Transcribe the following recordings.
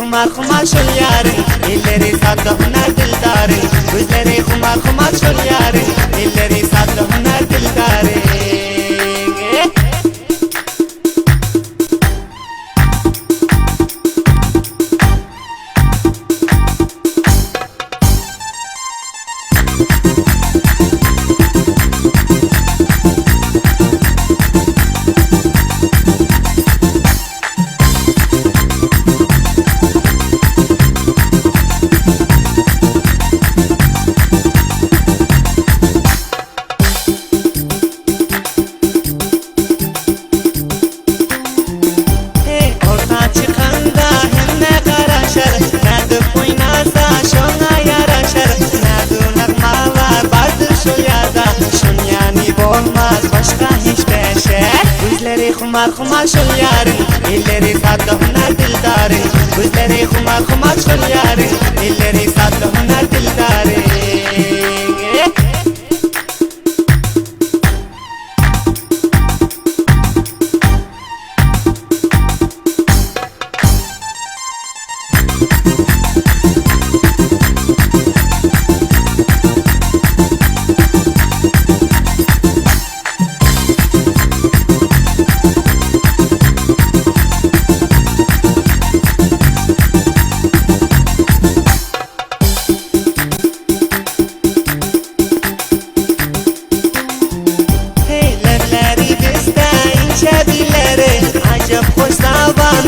خمار خمار شل yarın, elleri sattı hüner dildarın. Gözleri khumar khumar şol yarın, elleri sattı hüner dildarın. Khumar khumar şol yarın, elleri sattı hüner dildarın. Gözleri khumar khumar şol yarın, elleri sattı hüner dildarın.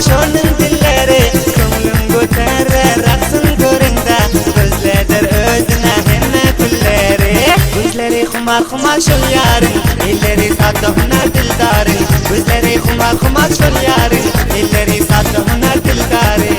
Şonun dilleri, kömlüm göterer raksın göründe. Gözleder özüne hemme külleri. Gözleri khumar khumar şol yarın, elleri sattı hüner dildarın. Gözleri khumar khumar şol yarın, elleri sattı hüner dildarın.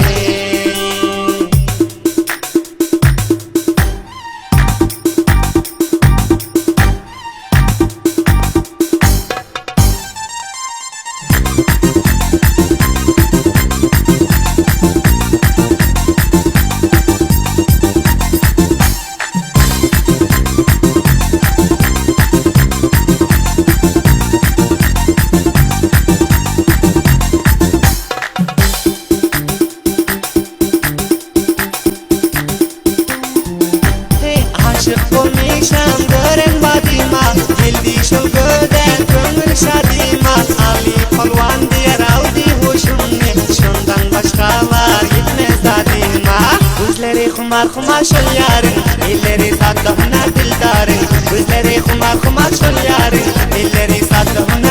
Şol göden köngül şadima, Ali Polvan diye ravdi hoşumni. Şundan başkalar gitmez adima. Gözleri khumar khumar şol yarın, elleri sattı hüner dildarın. Gözleri khumar khumar şol yarın, elleri sattı hüner